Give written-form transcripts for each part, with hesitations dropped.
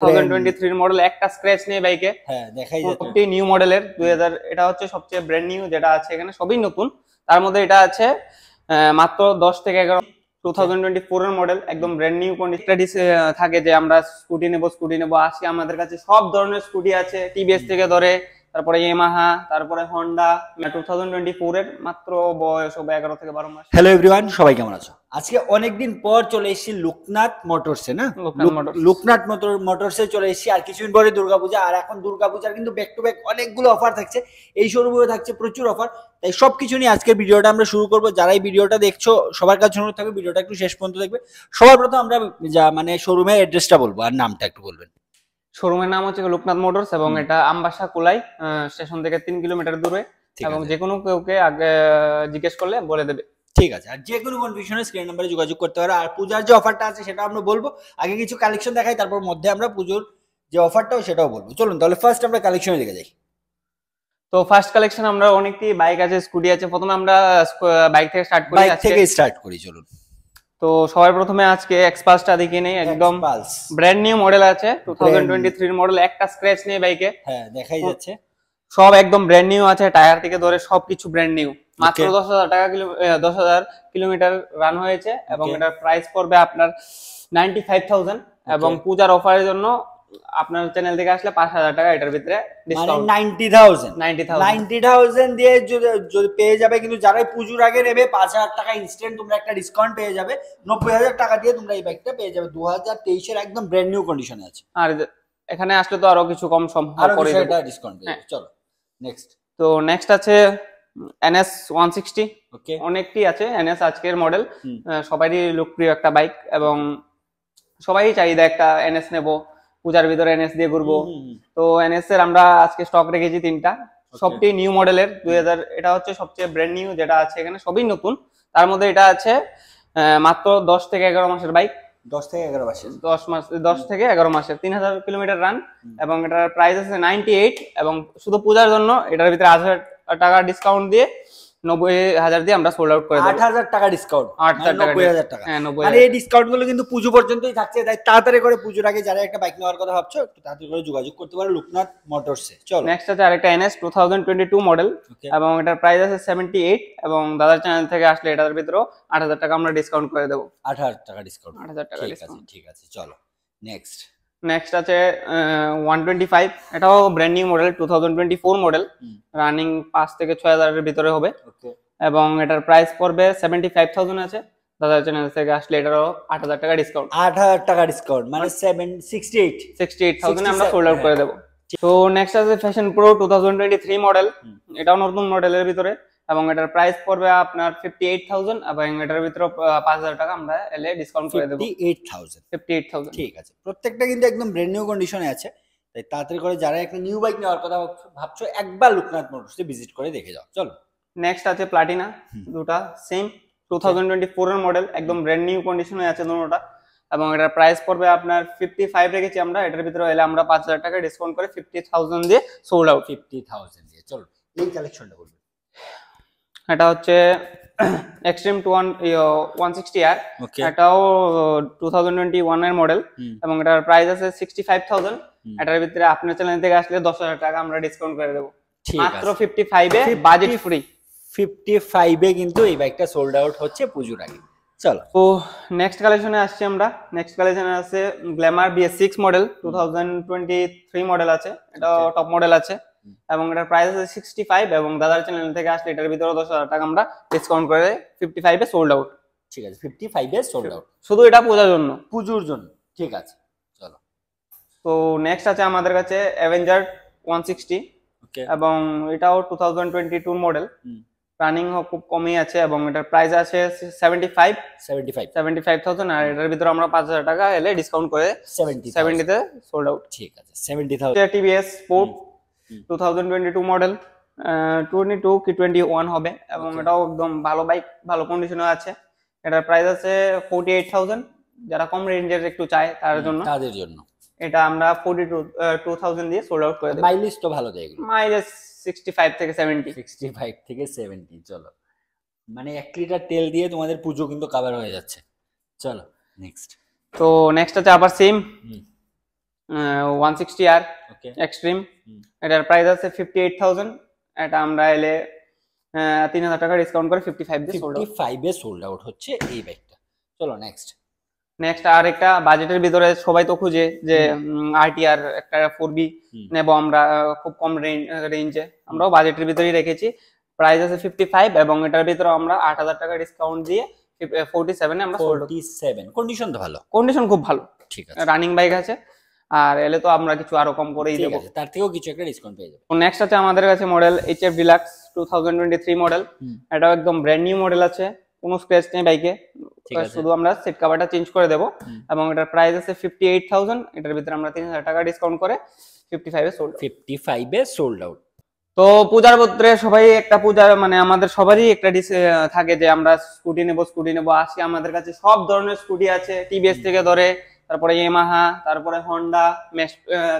2023 model, একটা scratch নেই বাইকে। হ্যাঁ, দেখাই যাচ্ছে সবটি নিউ মডেলের 2000, এটা হচ্ছে সবচেয়ে ব্র্যান্ড নিউ যেটা আছে এখানে, সবই নতুন। তার মধ্যে এটা আছে মাত্র 10 থেকে 11, 2024 এর মডেল, একদম ব্র্যান্ড নিউ কন্ডিশন থাকে যে আমরা স্কুটি নেব আসি, আমাদের কাছে সব ধরনের স্কুটি আছে, টিভিএস থেকে ধরে তারপরে ইয়ামাহা, তারপরে হন্ডা। 2024 এর মাত্র বয়স হবে 11 থেকে 12 মাস। হ্যালো এভরিওয়ান, সবাই কেমন আছো? আজকে অনেকদিন পর চলে এসেছি লোকনাথ মোটরসে, না লোকনাথ মোটরসে চলে এসেছি। আর কিছুদিন পরে দুর্গাপূজা, আর এখন দুর্গাপূজার কিন্তু ব্যাক টু ব্যাক অনেকগুলো অফার থাকছে, এই শোরুমে থাকছে প্রচুর অফার। তাই সবকিছু নিয়ে আজকের ভিডিওটা আমরা শুরু করবো। যারা এই ভিডিওটা দেখছো সবার কাছে অনুরোধ থাকবে ভিডিওটা একটু শেষ পর্যন্ত দেখবে। সবার প্রথম আমরা মানে শোরুমের অ্যাড্রেসটা বলবো, আর নামটা একটু বলবেন। শোরুমের নাম হচ্ছে লোকনাথ মোটরস এবং এটা আমবাসা কোলাই স্টেশন থেকে 3 কিলোমিটার দূরে, এবং যে কোনো কেউকে আগে জিজ্ঞেস করলে বলে দেবে। ঠিক আছে, আর যে কোনো কনফিউশনে স্ক্রিন নাম্বারে যোগাযোগ করতে পারো। আর পূজার যে অফারটা আছে সেটা আমরা বলবো, আগে কিছু কালেকশন দেখাই, তারপর মধ্যে আমরা পুজোর যে অফারটাও সেটাও বলবো। চলুন তাহলে ফার্স্ট আমরা কালেকশনে দিকে যাই। তো ফার্স্ট কালেকশন আমরা অনেকটি বাইক আছে, স্কুটি আছে। প্রথমে আমরা বাইক থেকে স্টার্ট করি। চলুন। তো সবার প্রথমে আজকে এক্সপালসটা দেখে নেই, একদম ব্র্যান্ড নিউ মডেল আছে, 2023 মডেল, একটা স্ক্র্যাচ নেই বাইকে। হ্যাঁ, দেখাই যাচ্ছে সব একদম ব্র্যান্ড নিউ আছে, টায়ার থেকে ধরে সবকিছু ব্র্যান্ড নিউ। মাত্র 10,000 কিলোমিটার রান হয়েছে, এবং এটার প্রাইস পড়বে আপনার 95,000, এবং পূজার অফারের জন্য আপনার চ্যানেল থেকে আসলে 5,000 টাকা এটার ভিতরে ডিসকাউন্ট। 90,000 দিয়ে যদি পেয়ে যাবে, কিন্তু যারাই পুজোর আগে নেবে 5,000 টাকা ইনস্ট্যান্ট তোমরা একটা ডিসকাউন্ট পেয়ে যাবে। 90,000 টাকা দিয়ে তোমরা এই বাইকটা পেয়ে যাবে। 2023 এর একদম ব্র্যান্ড নিউ কন্ডিশনে আছে। আর এখানে আসলে তো আরো কিছু কম করে দেব, ডিসকাউন্ট পেয়ে যাবে। চলো নেক্সট। তো নেক্সট আছে NS 160। ওকে, অনেকটি আছে NS আজকের মডেল, সবারই লোকপ্রিয় একটা বাইক, এবং সবাই চাহিদা একটা NS নেব, পূজার ভিতরে NS দিয়ে ঘুরবো। তো NS এর আমরা আজকে স্টক রেখেছি 3টা, সবটি নিউ মডেলের 2000, এটা হচ্ছে সবচেয়ে ব্র্যান্ড নিউ যেটা আছে এখানে, সবই নতুন। তার মধ্যে এটা আছে মাত্র 10 থেকে 11 মাসের বাইক। 10 থেকে 11 মাসের, 10 থেকে 11 মাসের 3,000 কিলোমিটার রান, এবং এটার প্রাইস আছে 98, এবং শুধু পূজার জন্য এটার ভিতরে 8,000 টাকা ডিসকাউন্ট দিয়ে 90,000 দিয়ে আমরা সোল্ড আউট করে দেব। 8,000 টাকা ডিসকাউন্ট, 90,000 টাকা। মানে এই ডিসকাউন্ট গুলো কিন্তু পুজো পর্যন্তই থাকছে, তাই তাড়াতাড়ি করে পুজোর আগে যারা একটা বাইক নেওয়ার কথা ভাবছো একটু তাড়াতাড়ি করে যোগাযোগ করতে পারো লোকনাথ মোটরসে। চলো নেক্সট আছে আরেকটা NS 2022 মডেল, এবং এটার প্রাইস আছে 78, এবং দাদার চ্যানেল থেকে আসলে এটার ভিতরে 8,000 টাকা আমরা ডিসকাউন্ট করে দেব। 8,000 টাকা ডিসকাউন্ট, 8,000 টাকা ডিসকাউন্ট। ঠিক আছে চলো নেক্সট। নেক্সট আছে 125, এটাও brand new model, 2024 model, running 5 থেকে 6,000 এর ভিতরে হবে। ওকে, এবং এটার প্রাইস পড়বে 75,000 আছে। দাদার চ্যানেল থেকে আসলে এটারও 8,000 টাকা ডিসকাউন্ট। 8,000 টাকা ডিসকাউন্ট মানে 68,000 আমরা সোল্ড আউট করে দেব। তো নেক্সট আছে ফ্যাশন প্রো 2023 মডেল, এটাও নতুন মডেলের ভিতরে, এবং এটার প্রাইস পড়বে আপনার 58,000, এবং এটার ভিতরে 5,000 টাকা আমরা এলে ডিসকাউন্ট করে দেব। 58,000। ঠিক আছে, প্রত্যেকটা কিন্তু একদম ব্র্যান্ড নিউ কন্ডিশনে আছে, তাই তাড়াতাড়ি করে যারা একটা নিউ বাইক নেওয়ার কথা ভাবছো একবার লোকনাথ মোটরসে ভিজিট করে দেখে যাও। চলো নেক্সট আছে প্লাটিনা, দুটা সেম 2024 এর মডেল, একদম ব্র্যান্ড নিউ কন্ডিশনে আছে দুটোটা, এবং এটার প্রাইস পড়বে আপনার 55 রেখেছি আমরা। এটার ভিতরে এলে আমরা 5,000 টাকা ডিসকাউন্ট করে 50,000 দিয়ে সোল্ড আউট। 50,000 দিয়ে। চলো এই কালেকশনটা বলবো। এটা হচ্ছে এক্সট্রিম 160R, এটাও 2021 এর মডেল, এবং এটার প্রাইস আছে 65,000। এটার ভিতরে আপনার চ্যানেল থেকে আসলে 10,000 টাকা আমরা ডিসকাউন্ট করে দেব। মাত্র 55 এ, বাজেট ফ্রি। 55 এ কিন্তু এই বাইকটা সোল্ড আউট হচ্ছে পুজোর আগে। চলো তো নেক্সট কালেকশনে আসছি আমরা। নেক্সট কালেকশনে আছে গ্ল্যামার BS6 মডেল, 2023 মডেল আছে, এটা টপ মডেল আছে, এবং এটার প্রাইস আছে 65, এবং দাদার চ্যানেল থেকে আসলে এটার ভিতরে 10,000 টাকা আমরা ডিসকাউন্ট করে 55 এ সোল্ড আউট। ঠিক আছে, 55 এ সোল্ড আউট, শুধু এটা পূজার জন্য। ঠিক আছে চলো। তো নেক্সট আছে আমাদের কাছে অ্যাভেঞ্জার 160, এবং এটাও 2022 মডেল, রানিং খুব কমই আছে, এবং এটার প্রাইস আছে 75,000, আর এটার ভিতরে আমরা 5,000 টাকা এলে ডিসকাউন্ট করে 70 তে সোল্ড আউট। ঠিক আছে 70,000। TVS স্পোর্ট 2022 মডেল, 22 কি 21 হবে, এবং এটাও একদম ভালো বাইক, ভালো কন্ডিশনে আছে। এটার প্রাইস আছে 48,000, যারা কম রেঞ্জের একটু চায় তাদের জন্য এটা আমরা 42,000 দিয়ে সোল্ড আউট করে দেব। মাইলেজ তো ভালো দেয়, মাইলেজ 65 থেকে 70। চলো, মানে 1 লিটার তেল দিয়ে তোমাদের পুজো কিন্তু কভার হয়ে যাচ্ছে। চলো নেক্সট। তো নেক্সট আছে আবার সেম 160R এক্সট্রিম, এটার প্রাইস আছে 58,000। এটা আমরা এলে 3,000 টাকা ডিসকাউন্ট করে 55 দিয়ে সোল্ড আউট। 55 এ সোল্ড আউট হচ্ছে এই বাইকটা। চলো নেক্সট আর একটা বাজেটের ভিতরে সবাই তো খুঁজে যে আরটিআর একটা 4B নেব আমরা খুব কম রেঞ্জে, আমরাও বাজেটের ভিতরেই রেখেছি। প্রাইস আছে 55 এবং এটার ভিতরে আমরা 8,000 টাকা ডিসকাউন্ট দিয়ে 47 এ আমরা সোল্ড। 47 কন্ডিশন তো ভালো, কন্ডিশন খুব ভালো, ঠিক আছে, রানিং বাইক আছে। আর এলে তো আমরা কিছু আরো কম করেই দেব, তার থেকেও কিছু একটা ডিসকাউন্ট পেয়ে যাবে। নেক্সট আছে আমাদের কাছে মডেল HF ডিলাক্স 2023 মডেল। এটাও একদম ব্র্যান্ড নিউ মডেল আছে, কোনো স্ক্র্যাচ নেই বাইকে, শুধু আমরা সিট কভারটা চেঞ্জ করে দেব। এবং এটার প্রাইস আছে 58,000, এটার ভিতরে আমরা 3,000 টাকা ডিসকাউন্ট করে 55 এ সোল্ড। 55 এ সোল্ড আউট। তো পূজার বদ্রে সবাই একটা পূজার মানে আমাদের সবারই একটা থাকে যে আমরা স্কুটি নেব আসি, আমাদের কাছে সব ধরনের স্কুটি আছে, টিভিএস থেকে ধরে তারপরে ইয়ামাহা, তারপরে হন্ডা,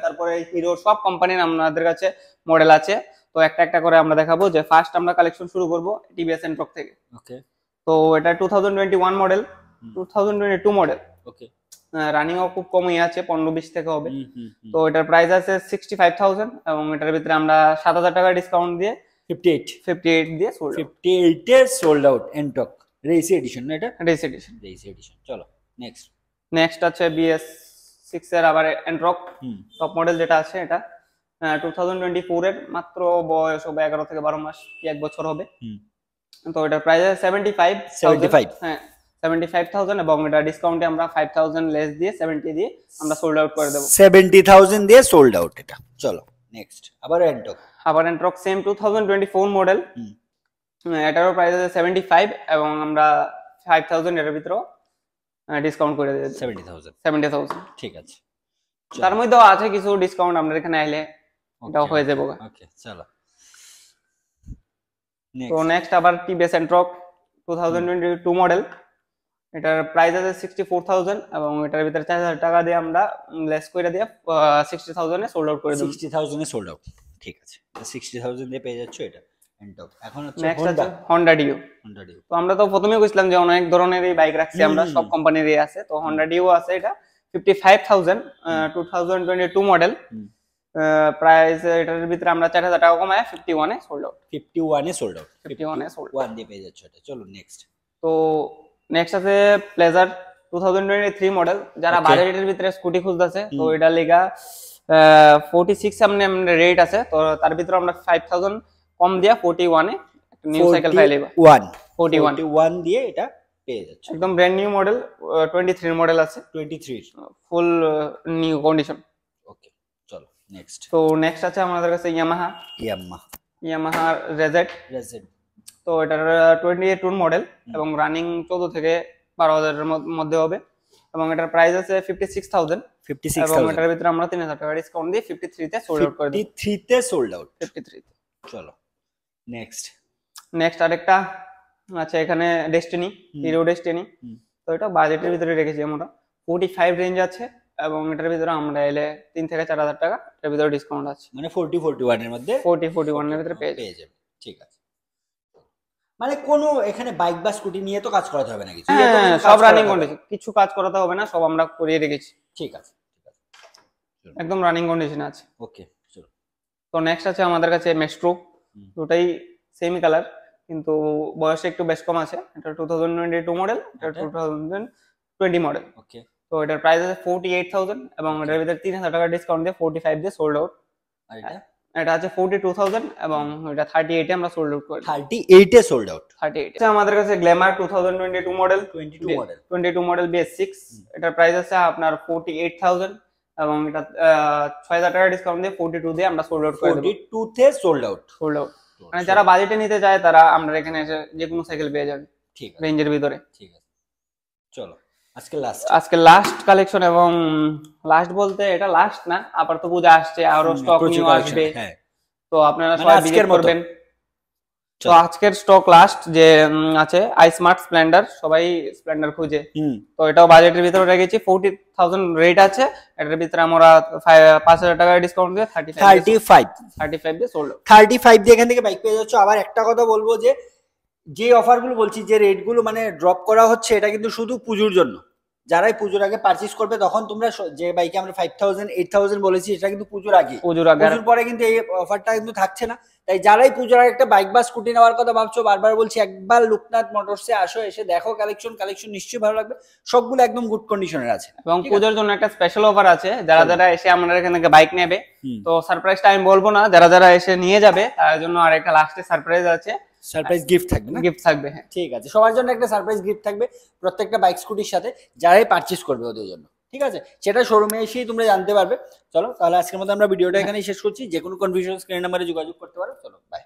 তারপরে হিরো, সব কোম্পানির আমাদের কাছে মডেল আছে। তো একটা একটা করে আমরা দেখাবো। যে ফার্স্ট আমরা কালেকশন শুরু করব টিভিএস এন্ট্রক থেকে। ওকে, তো এটা 2021 মডেল, 2022 মডেল। ওকে, রানিং ও খুব কমই আছে, 15-20 থেকে হবে। তো এটার প্রাইস আছে 65,000 এবং এটার ভিতরে আমরা 7,000 টাকা ডিসকাউন্ট দিয়ে 58 দিয়ে সোল্ড। 58 এ সোল্ড আউট এন্ট্রক রেস এডিশন না, এটা রেস এডিশন। চলো নেক্সট আছে BS6 এর আবার এন্ট্রক টপ মডেল যেটা আছে, এটা 2024 এর, মাত্র বয়স হবে 11 থেকে 12 মাস কি 1 বছর হবে। তো এটার প্রাইস আছে 75। হ্যাঁ 75,000 এবং এটা ডিসকাউন্টে আমরা 5,000 লেস দিয়ে 70 দিয়ে আমরা সোল্ড আউট করে দেব। 70,000 দিয়ে সোল্ড আউট এটা। চলো নেক্সট আবার এন্ট্রক সেম 2024 মডেল। এটারও প্রাইস আছে 75 এবং আমরা 5,000 এর ভিতরে ডিসকাউন্ট করে দেব। 70,000 ঠিক আছে। তার মধ্যেও আছে কিছু ডিসকাউন্ট, আমরা এখানে আইলে এটাও হয়ে যাবে। ওকে চলো তো নেক্সট আবার টিভিএস এন্ট্রক 2022 মডেল। এটার প্রাইস আছে 64,000 এবং এটার ভিতরে 4,000 টাকা দিয়ে আমরা লেস করে দিয়ে 60,000 এ সোল্ড আউট করে দেব। 60,000 এ সোল্ড আউট, ঠিক আছে। 60,000 দিয়ে পেয়ে যাচ্ছ এটা এন্ট্রক। এখন হচ্ছে নেক্সট আছে হন্ডা ডিও। তো আমরা তো প্রথমেই কইছিলাম যে অনেক ধরনের এই বাইক রাখছি আমরা, সব কোম্পানিরই আছে। তো হন্ডা ডিও আছে, এটা 55,000 2022 মডেল। প্রাইস এটার ভিতরে আমরা 4,000 টাকা কমায় 51 এ সোল্ড আউট। 51 এ সোল্ড আউট, 51 দিয়ে পেয়ে যাচ্ছ এটা। চলো নেক্সট। তো নেক্সট আছে প্লেজার 2023 মডেল। যারা বাজেটের ভিতরে স্কুটি খুঁজতেছে তো এটা লেগা 46 সামনে রেট আছে। তো তার ভিতরে আমরা 5,000 কম দিয়া 41 এ একটা নিউ সাইকেল পাইলেবা। 41 দিয়ে এটা পেয়ে যাচ্ছে, একদম ব্র্যান্ড নিউ মডেল। 23 মডেল আছে, 23 ফুল নিউ কন্ডিশন। ওকে চলো নেক্সট। তো নেক্সট আছে আমাদের কাছে ইয়ামাহা রেজেট। তো এটার 28 মডেল এবং রানিং 14 থেকে 12,000 এর মধ্যে হবে এবং এটার প্রাইস আছে 56,000 এবং এটার ভিতরে আমরা 3,000 টাকা ডিসকাউন্ট দিয়ে 53 তে সোল্ড আউট করে দেব। 53 তে সোল্ড আউট, 53 তে। চলো নেক্সট আরেকটা আছে এখানে ডেস্টিনি, হিরো ডেস্টিনি। তো এটা বাজেটের ভিতরে রেখেছি আমরা, 45 রেঞ্জ আছে এবং এটার ভিতরে আমরা এলে 3 থেকে 4,000 টাকা এর ভিতরে ডিসকাউন্ট আছে, মানে 41 এর মধ্যে 41 এর ভিতরে পেয়ে যাবে। ঠিক আছে, মানে কোনো এখানে বাইক বা স্কুটি নিয়ে তো কাজ করাতে হবে না কিছু, সব রানিং কন্ডিশন, কিছু কাজ করাতে হবে না, সব আমরা করিয়ে রেখেছি। ঠিক আছে, একদম রানিং কন্ডিশনে আছে। ওকে চলো। তো নেক্সট আছে আমাদের কাছে মেস্ট্রো, দুটাই সেমি কালার কিন্তু বয়সে একটু বেশ কম আছে। এটা 2022 মডেল, এটা 2020 মডেল। ওকে, তো এটার প্রাইস আছে 48,000 এবং এটার ভিতরে 3,000 টাকা ডিসকাউন্ট দিয়ে 45 দিয়ে সোল্ড আউট। আর এটা আছে 42,000 এবং এটা 38 এ আমরা সোল্ড আউট করি। 38 এ সোল্ড আউট। 38 আছে আমাদের কাছে গ্ল্যামার 2022 মডেল, 22 মডেল BS6। এটার প্রাইস আছে আপনার 48,000 এবং এটা 6,000 টাকা ডিসকাউন্ট দিয়ে 42 দিয়ে আমরা সোল্ড আউট করে দেব। 42 তে সোল্ড আউট। মানে যারা বাজেটে নিতে চায় তারা আমরা এখানে এসে যে কোনো সাইকেল পেয়ে যাবে। ঠিক আছে, রেঞ্জের ভিতরে। ঠিক আছে, চলো আজকে লাস্ট কালেকশন এবং লাস্ট বলতে এটা লাস্ট না, আবার তো পূজা আসছে, আরো স্টক নিউ আসবে। তো আপনারা সবাই ভিজিট করবেন। তো আজকের স্টক লাস্ট যে আছে আইস্মার্ট স্প্লেন্ডার, সবাই স্প্লেন্ডার খুঁজে। তো এটাও বাজেটের ভিতরে রেখেছি, 40,000 রেট আছে। এটার ভিতরে আমরা 5,000 টাকা ডিসকাউন্ট দিয়ে 35 দিয়ে সোল্ড। 35 দিয়ে এখান থেকে বাইক পেয়ে যাচ্ছ। আবার একটা কথা বলবো যে অফার গুলো বলছি, যে রেট গুলো মানে ড্রপ করা হচ্ছে, এটা কিন্তু শুধু পুজোর জন্য, যারাই পুজোর আগে পারচেজ করবে তখন তোমরা যে বাইকে আমরা 5000 8000 বলেছি এটা কিন্তু পুজোর আগে, পুজোর পরে কিন্তু এই অফারটা কিন্তু থাকছে না। তাই যারাই পুজোর আগে একটা বাইক বা স্কুটি নেওয়ার কথা ভাবছো, বারবার বলছি একবার লোকনাথ মোটরসে আসো, এসে দেখো কালেকশন নিশ্চয়ই ভালো লাগবে, সবগুলো একদম গুড কন্ডিশনের আছে। এবং পুজোর জন্য একটা স্পেশাল অফার আছে, যারা এসে আমাদের এখান থেকে বাইক নেবে, তো সারপ্রাইজটা আমি বলবো না, যারা এসে নিয়ে যাবে তার জন্য আর একটা লাস্টে সারপ্রাইজ আছে, সারপ্রাইজ গিফট থাকবে না? গিফট থাকবে, হ্যাঁ ঠিক আছে, সবার জন্য একটা সারপ্রাইজ গিফট থাকবে প্রত্যেকটা বাইক স্কুটির সাথে, যারাই পারচেজ করবে ওদের জন্য, ঠিক আছে? সেটা শোরুমে এসেই তোমরা জানতে পারবে। চলো তাহলে আজকের মতো আমরা ভিডিওটা এখানেই শেষ করছি। যে কোনো কনফিউশন স্ক্রিন নাম্বারে যোগাযোগ করতে পারো। চলো বাই।